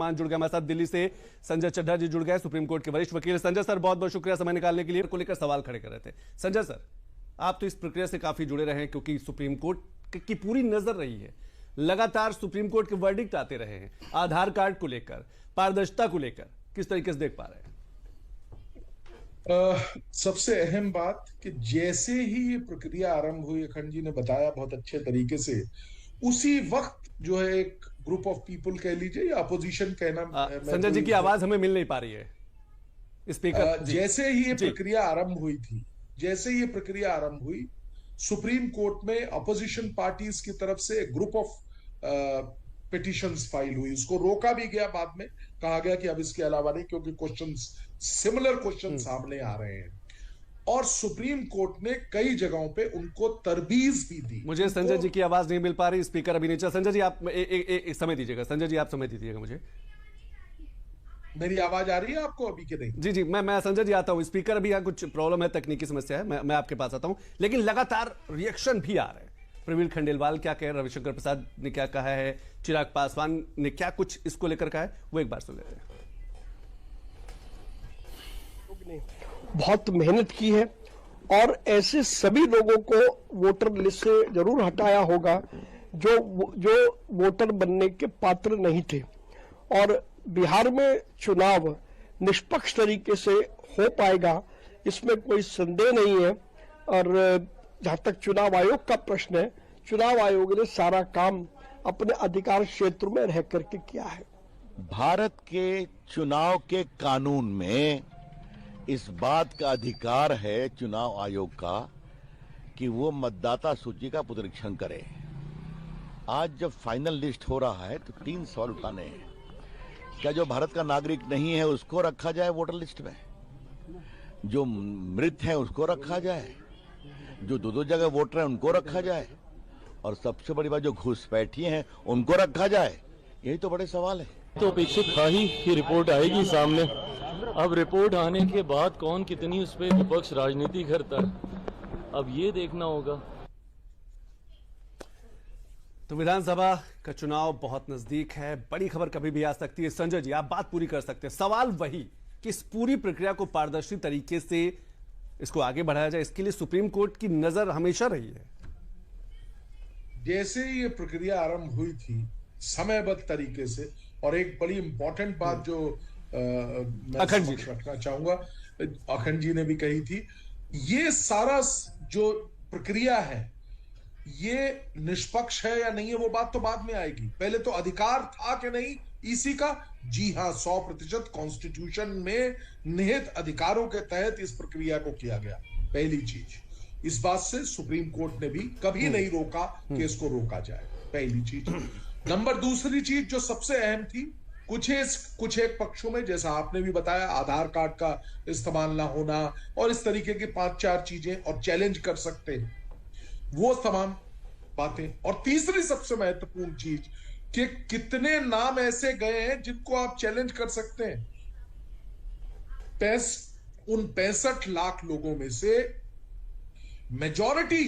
मान जुड़ गए हमारे साथ दिल्ली से संजय चड्ढा जी जुड़ गए, सुप्रीम कोर्ट के वरिष्ठ वकील। संजय सर, बहुत बहुत शुक्रिया समय निकालने के लिए। को लेकर सवाल खड़े कर रहे थे संजय सर, आप तो इस प्रक्रिया से काफी जुड़े रहे हैं क्योंकि सुप्रीम कोर्ट की पूरी नजर रही है, लगातार सुप्रीम कोर्ट के वर्डिक्ट आते रहे हैं आधार कार्ड को लेकर, पारदर्शिता को लेकर, किस तरीके से देख पा रहे हैं? सबसे अहम बात कि जैसे ही ये प्रक्रिया आरंभ हुई, अखंड जी ने बताया बहुत अच्छे तरीके से, उसी वक्त जो है एक ग्रुप ऑफ पीपल कह लीजिए या अपोजिशन कहना, संजय जी की आवाज हमें मिल नहीं पा रही है स्पीकर। जैसे ही ये प्रक्रिया आरंभ हुई थी, जैसे ही ये प्रक्रिया आरंभ हुई, सुप्रीम कोर्ट में अपोजिशन पार्टीज की तरफ से एक ग्रुप ऑफ पिटिशंस फाइल हुई। उसको रोका भी गया, बाद में कहा गया कि अब इसके अलावा नहीं, क्योंकि क्वेश्चंस, सिमिलर क्वेश्चन सामने आ रहे हैं। और सुप्रीम कोर्ट ने कई जगहों पे उनको तरबीज भी दी। मुझे संजय जी की आवाज नहीं मिल पा रही, स्पीकर अभी नीचे। संजय जी आप एक समय दीजिएगा, संजय जी आप समय दीजिएगा मुझे। मेरी आवाज आ रही है आपको अभी के नहीं? जी जी, मैं संजय जी आता हूं। स्पीकर अभी यहाँ कुछ प्रॉब्लम है, तकनीकी समस्या है, मैं आपके पास आता हूं। लेकिन लगातार रिएक्शन भी आ रहे हैं। प्रवीण खंडेलवाल क्या कह रहे हैं, रविशंकर प्रसाद ने क्या कहा है, चिराग पासवान ने क्या कुछ इसको लेकर कहा है, वो एक बार सुन लेते हैं। बहुत मेहनत की है और ऐसे सभी लोगों को वोटर लिस्ट से जरूर हटाया होगा जो वोटर बनने के पात्र नहीं थे। और बिहार में चुनाव निष्पक्ष तरीके से हो पाएगा, इसमें कोई संदेह नहीं है। और जहां तक चुनाव आयोग का प्रश्न है, चुनाव आयोग ने सारा काम अपने अधिकार क्षेत्र में रह करके किया है। भारत के चुनाव के कानून में इस बात का अधिकार है चुनाव आयोग का कि वो मतदाता सूची का पुनरीक्षण करे। आज जब फाइनल लिस्ट हो रहा है तो 3 सवाल उठाने हैं। क्या जो भारत का नागरिक नहीं है उसको रखा जाए वोटर लिस्ट में? जो मृत है उसको रखा जाए? जो दो जगह वोटर हैं उनको रखा जाए? और सबसे बड़ी बात, जो घुसपैठिए हैं उनको रखा जाए? यही तो बड़े सवाल है। तो अपेक्षित था ही कि रिपोर्ट आएगी सामने। अब रिपोर्ट आने के बाद कौन कितनी उस पर विपक्ष राजनीति करता है, अब ये देखना होगा। तो विधानसभा का चुनाव बहुत नजदीक है, बड़ी खबर कभी भी आ सकती है। संजय जी आप बात पूरी कर सकते हैं। सवाल वही कि इस पूरी प्रक्रिया को पारदर्शी तरीके से इसको आगे बढ़ाया जाए, इसके लिए सुप्रीम कोर्ट की नजर हमेशा रही है। जैसे ही ये प्रक्रिया आरंभ हुई थी समयबद्ध तरीके से, और एक बड़ी इंपॉर्टेंट बात जो मैं रखना चाहूंगा, अखंड जी ने भी कही थी, ये सारा जो प्रक्रिया है ये निष्पक्ष है या नहीं है वो बात तो बाद में आएगी। पहले तो अधिकार था कि नहीं इसी का? जी हां, 100% कॉन्स्टिट्यूशन में निहित अधिकारों के तहत इस प्रक्रिया को किया गया। पहली चीज, इस बात से सुप्रीम कोर्ट ने भी कभी नहीं रोका कि इसको रोका जाए, पहली चीज। नंबर दूसरी चीज जो सबसे अहम थी, कुछ एक पक्षों में, जैसा आपने भी बताया, आधार कार्ड का इस्तेमाल ना होना और इस तरीके की 5-4 चीजें, और चैलेंज कर सकते हैं वो तमाम बातें। और तीसरी सबसे महत्वपूर्ण चीज कि कितने नाम ऐसे गए हैं जिनको आप चैलेंज कर सकते हैं। उन 65 लाख लोगों में से मेजॉरिटी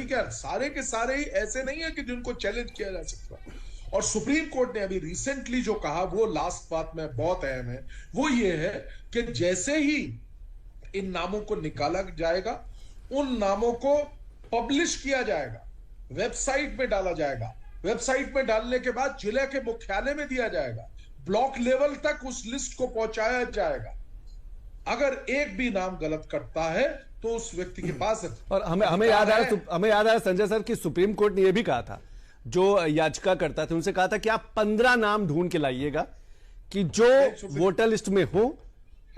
क्या, सारे के सारे ही ऐसे नहीं है कि जिनको चैलेंज किया जा सकता। और सुप्रीम कोर्ट ने अभी रिसेंटली जो कहा, वो लास्ट बात में बहुत अहम है, वो ये है कि जैसे ही इन नामों को निकाला जाएगा, उन नामों को पब्लिश किया जाएगा, वेबसाइट में डाला जाएगा, वेबसाइट में डालने के बाद जिले के मुख्यालय में दिया जाएगा, ब्लॉक लेवल तक उस लिस्ट को पहुंचाया जाएगा। अगर एक भी नाम गलत करता है तो उस व्यक्ति के पास, और हमें याद आया संजय सर कि सुप्रीम कोर्ट ने यह भी कहा था, जो याचिका करता था उनसे कहा था कि आप 15 नाम ढूंढ के लाइएगा कि जो वोटर लिस्ट में हो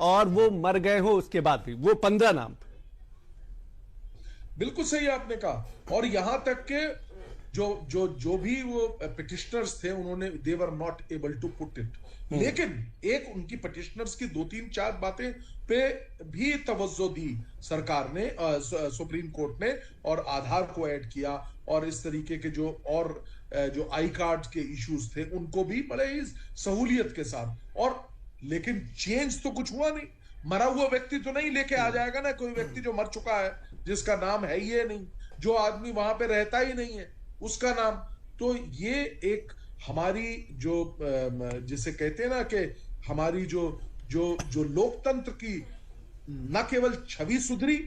और वो मर गए हो उसके बाद भी, वो 15 नाम। बिल्कुल सही आपने कहा। और यहां तक के जो भी वो पिटिशनर्स थे, उन्होंने they were not able to put it. लेकिन एक उनकी पिटिशनर्स की 2-3-4 बातें पे भी तवज्जो दी सरकार ने, सुप्रीम कोर्ट ने, और आधार को ऐड किया, और इस तरीके के जो आई कार्ड के इश्यूज थे उनको भी बड़े ही सहूलियत के साथ। और लेकिन चेंज तो कुछ हुआ नहीं। मरा हुआ व्यक्ति तो नहीं लेके आ जाएगा ना, कोई व्यक्ति जो मर चुका है, जिसका नाम है ही नहीं, जो आदमी वहां पे रहता ही नहीं है उसका नाम। तो ये एक हमारी जो जिसे कहते हैं ना कि हमारी जो जो जो लोकतंत्र की न केवल छवि सुधरी,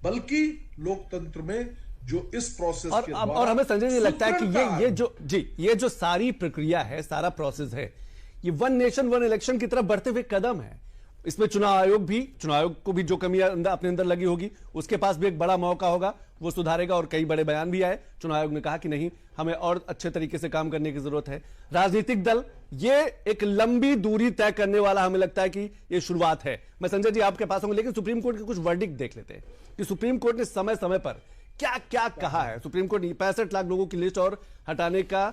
बल्कि लोकतंत्र में जो इस प्रोसेस के द्वारा और हमें संजय जी लगता है कि सुदृढ़ता ये जो सारी प्रक्रिया है, सारा प्रोसेस है, ये वन नेशन वन इलेक्शन की तरफ बढ़ते हुए कदम है। इसमें चुनाव आयोग को भी जो कमियां अपने अंदर लगी होगी, उसके पास भी एक बड़ा मौका होगा, वो सुधारेगा। और कई बड़े बयान भी आए, चुनाव आयोग ने कहा कि नहीं, हमें और अच्छे तरीके से काम करने की जरूरत है। राजनीतिक दल, ये एक लंबी दूरी तय करने वाला हमें लगता है कि ये शुरुआत है। मैं संजय जी आपके पास हूं, लेकिन सुप्रीम कोर्ट के कुछ वर्डिक्ट देख लेते हैं कि सुप्रीम कोर्ट ने समय समय पर क्या क्या कहा है। सुप्रीम कोर्ट ने 65 लाख लोगों की लिस्ट और हटाने का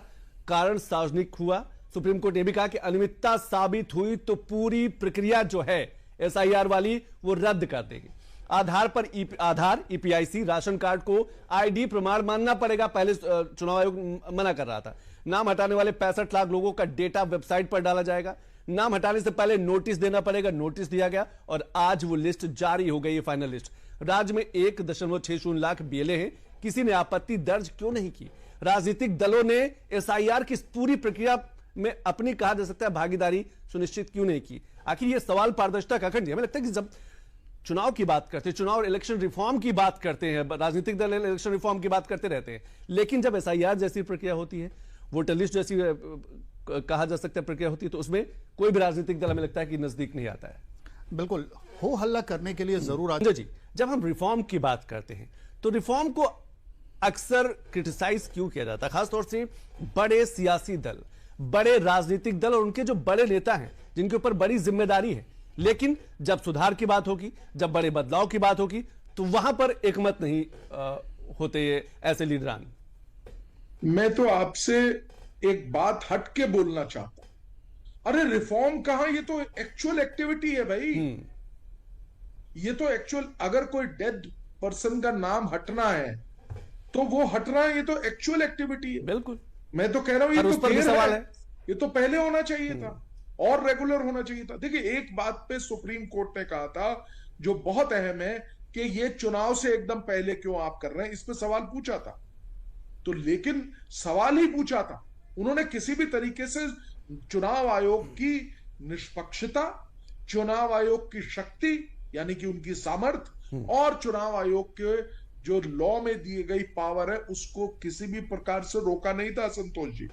कारण सार्वजनिक हुआ। सुप्रीम कोर्ट ने भी कहा कि अनियमितता साबित हुई तो पूरी प्रक्रिया जो है एसआईआर वाली, वो रद्द कर देगी। आधार ईपीआईसी राशन कार्ड को आईडी प्रमाण मानना पड़ेगा, पहले चुनाव आयोग मना कर रहा था। नाम हटाने वाले 65 लाख लोगों का डेटा वेबसाइट पर डाला जाएगा। नाम हटाने से पहले नोटिस देना पड़ेगा, नोटिस दिया गया और आज वो लिस्ट जारी हो गई है, फाइनल लिस्ट। राज्य में 1.60 लाख बीएलए हैं, किसी ने आपत्ति दर्ज क्यों नहीं की? राजनीतिक दलों ने एसआईआर की पूरी प्रक्रिया में अपनी, कहा जा सकता है, भागीदारी सुनिश्चित क्यों नहीं की? आखिर ये सवाल पारदर्शिता का अखंड। हमें लगता है कि जब चुनाव की बात करते हैं, चुनाव और इलेक्शन रिफॉर्म की बात करते हैं, राजनीतिक दल इलेक्शन रिफॉर्म की बात करते रहते हैं, लेकिन जब एसआईआर जैसी प्रक्रिया होती है, वोटर लिस्ट जैसी कहा जा सकता है प्रक्रिया होती है, तो उसमें कोई भी राजनीतिक दल हमें लगता है कि नजदीक नहीं आता है। बिल्कुल, हो हल्ला करने के लिए जरूर आज जी, जब हम रिफॉर्म की बात करते हैं तो रिफॉर्म को अक्सर क्रिटिसाइज क्यों किया जाता है? खासतौर से बड़े सियासी दल, बड़े राजनीतिक दल और उनके जो बड़े नेता हैं, जिनके ऊपर बड़ी जिम्मेदारी है। लेकिन जब सुधार की बात होगी, जब बड़े बदलाव की बात होगी, तो वहां पर एकमत नहीं होते ऐसे लीडरान। मैं तो आपसे एक बात हट के बोलना चाहता हूं। अरे रिफॉर्म कहां, ये तो एक्चुअल एक्टिविटी है भाई। ये तो एक्चुअल, अगर कोई डेड पर्सन का नाम हटना है तो वो हटना है, ये तो एक्चुअल एक्टिविटी है। बिल्कुल, मैं तो कह रहा हूं ये तो देर सवाल है। है, ये तो पहले होना चाहिए था और रेगुलर होना चाहिए था। देखिए, एक बात पे सुप्रीम कोर्ट ने कहा था जो बहुत अहम है कि ये चुनाव से एकदम पहले क्यों आप कर रहे हैं, इस पे सवाल पूछा था। तो लेकिन सवाल ही पूछा था, उन्होंने किसी भी तरीके से चुनाव आयोग की निष्पक्षता, चुनाव आयोग की शक्ति यानी कि उनकी सामर्थ्य और चुनाव आयोग के जो लॉ में दी गई पावर है, उसको किसी भी प्रकार से रोका नहीं था। संतोष जी,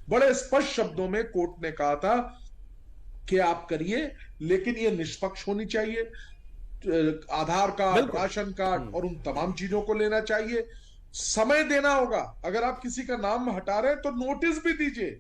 बड़े स्पष्ट शब्दों में कोर्ट ने कहा था कि आप करिए, लेकिन ये निष्पक्ष होनी चाहिए। आधार कार्ड, राशन कार्ड और उन तमाम चीजों को लेना चाहिए। समय देना होगा, अगर आप किसी का नाम हटा रहे हैं तो नोटिस भी दीजिए।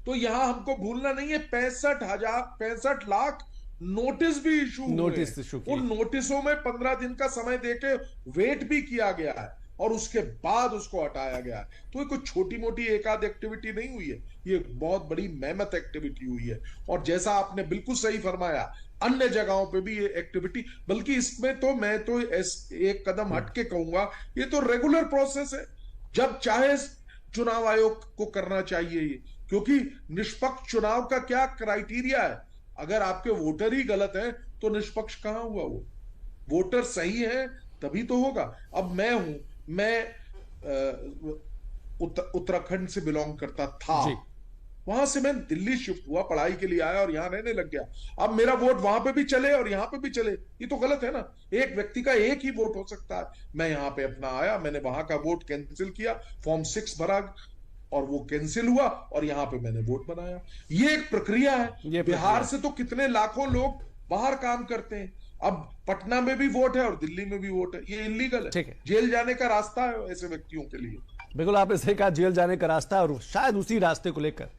तो यहां हमको भूलना नहीं है 65 लाख नोटिस भी इशू हुए। उन नोटिसों में 15 दिन का समय देके वेट भी किया गया है और उसके बाद उसको हटाया गया है। तो ये कोई छोटी मोटी एक आध एक्टिविटी नहीं हुई है, ये बहुत बड़ी मेहनत एक्टिविटी हुई है। और जैसा आपने बिल्कुल सही फरमाया, अन्य जगहों पे भी ये एक्टिविटी, बल्कि इसमें तो मैं तो एक कदम हट के कहूंगा, ये तो रेगुलर प्रोसेस है। जब चाहे चुनाव आयोग को करना चाहिए, क्योंकि निष्पक्ष चुनाव का क्या क्राइटेरिया है? अगर आपके वोटर ही गलत हैं तो निष्पक्ष कहां हुआ? वो वोटर सही है तभी तो होगा। अब मैं उत्तराखंड से बिलोंग करता था, वहां से मैं दिल्ली शिफ्ट हुआ, पढ़ाई के लिए आया और यहां रहने लग गया। अब मेरा वोट वहां पे भी चले और यहां पे भी चले, ये तो गलत है ना। एक व्यक्ति का एक ही वोट हो सकता है। मैं यहां पे अपना आया, मैंने वहां का वोट कैंसिल किया, फॉर्म 6 भरा और वो कैंसिल हुआ और यहां पे मैंने वोट बनाया। ये एक प्रक्रिया है। बिहार से तो कितने लाखों लोग बाहर काम करते हैं। अब पटना में भी वोट है और दिल्ली में भी वोट है, ये इलीगल है। जेल जाने का रास्ता है ऐसे व्यक्तियों के लिए। बिल्कुल आपने सही कहा, जेल जाने का रास्ता, और शायद उसी रास्ते को लेकर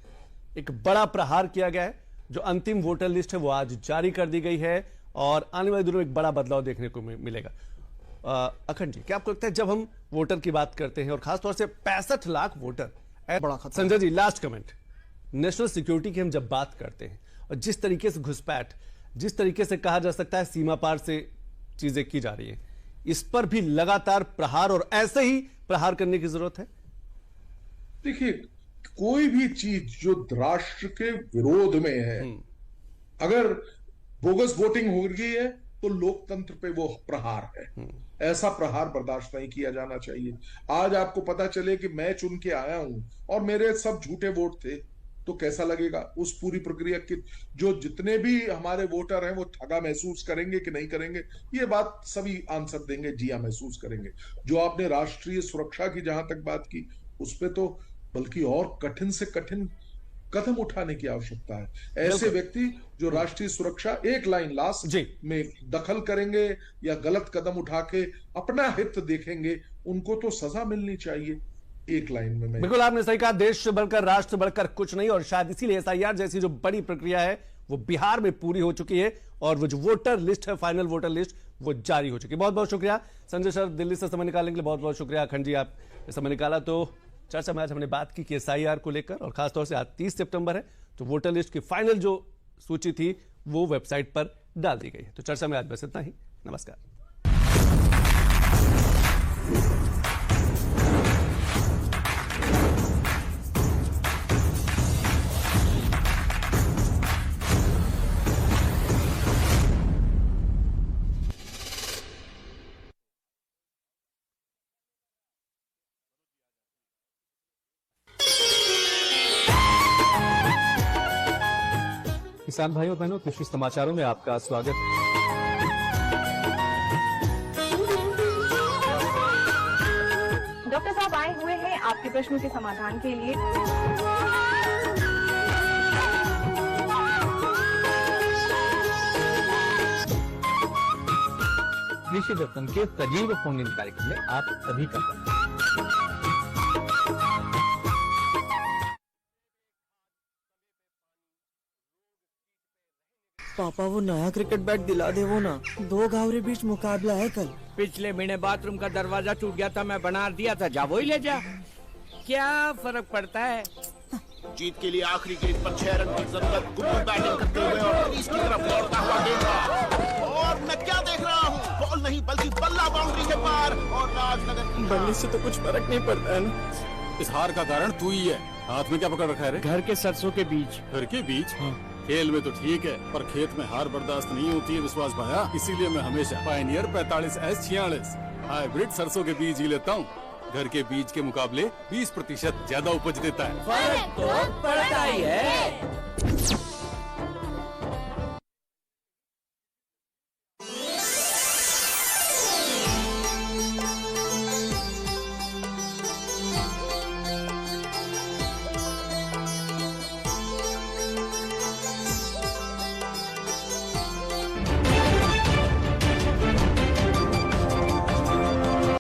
एक बड़ा प्रहार किया गया है। जो अंतिम वोटर लिस्ट है वो आज जारी कर दी गई है और आने वाले दिनों में एक बड़ा बदलाव देखने को मिलेगा। अखंड जी, क्या आपको लगता है जब हम वोटर की बात करते हैं और खासतौर से 65 लाख वोटर, बड़ा खतरा। Sanjay ji, last comment, national security की हम जब बात करते हैं और जिस तरीके से घुसपैठ, जिस तरीके से कहा जा सकता है सीमा पार से चीजें की जा रही है, इस पर भी लगातार प्रहार और ऐसे ही प्रहार करने की जरूरत है। देखिए, कोई भी चीज जो राष्ट्र के विरोध में है, अगर बोगस वोटिंग हो गई है तो लोकतंत्र पे वो प्रहार है। ऐसा प्रहार बर्दाश्त नहीं किया जाना चाहिए। आज आपको पता चले कि मैं चुन के आया हूं और मेरे सब झूठे वोट थे, तो कैसा लगेगा? उस पूरी प्रक्रिया की जो जितने भी हमारे वोटर हैं वो ठगा महसूस करेंगे कि नहीं करेंगे, ये बात सभी आंसर देंगे, जिया महसूस करेंगे। जो आपने राष्ट्रीय सुरक्षा की जहां तक बात की, उस पे तो बल्कि और कठिन से कठिन कदम उठाने की आवश्यकता है। ऐसे व्यक्ति जो राष्ट्रीय सुरक्षा एक लाइन लास्ट में दखल करेंगे या गलत कदम उठा के अपना हित देखेंगे, उनको तो सजा मिलनी चाहिए। एक लाइन में बिल्कुल आपने सही कहा, देश से बढ़कर राष्ट्र बढ़कर कुछ नहीं, और शायद इसीलिए एसआईआर जैसी जो बड़ी प्रक्रिया है वो बिहार में पूरी हो चुकी है और वो जो वोटर लिस्ट है, फाइनल वोटर लिस्ट, वो जारी हो चुकी है। बहुत बहुत शुक्रिया संजय सर, दिल्ली से समय निकालने के लिए बहुत बहुत शुक्रिया। अखंड जी, आप समय निकाला। तो चर्चा में आज हमने बात की कि एसआईआर को लेकर, और खासतौर से आज 30 सितंबर है तो वोटर लिस्ट की फाइनल जो सूची थी वो वेबसाइट पर डाल दी गई है। तो चर्चा में आज बस इतना ही। नमस्कार। किसान भाइयों बहनों, कृषि समाचारों में आपका स्वागत। डॉक्टर साहब आए हुए हैं आपके प्रश्नों के समाधान के लिए। कृषि दर्पण के सजीव फोन इन कार्यक्रम में आप सभी का स्वागत। पापा वो नया क्रिकेट बैट दिला दे वो ना, 2 गांव के बीच मुकाबला है कल। पिछले महीने बाथरूम का दरवाजा टूट गया था, मैं बना दिया था, जा वो ही ले जा, क्या फर्क पड़ता है। जीत के लिए आखिरी गेंद पर 6 रन की जरूरत। गुप्पू बैटिंग करते हुए और क्रीज की तरफ दौड़ता हुआ गेंद, और मैं क्या देख रहा हूँ, बॉल नहीं बल्कि बल्ला बाउंड्री के पार, और राजनगर बनने से तो कुछ फर्क नहीं पड़ता है ना। इस हार का कारण तू ही है। हाथ में क्या पकड़ रखा है रे? घर के सरसों के बीज। घर के बीज? खेल में तो ठीक है, पर खेत में हार बर्दाश्त नहीं होती है विश्वास भाया। इसीलिए मैं हमेशा पायनियर 45S46 हाइब्रिड सरसों के बीज ही लेता हूँ। घर के बीज के मुकाबले 20% ज्यादा उपज देता है। फर्क तो पड़ता ही है।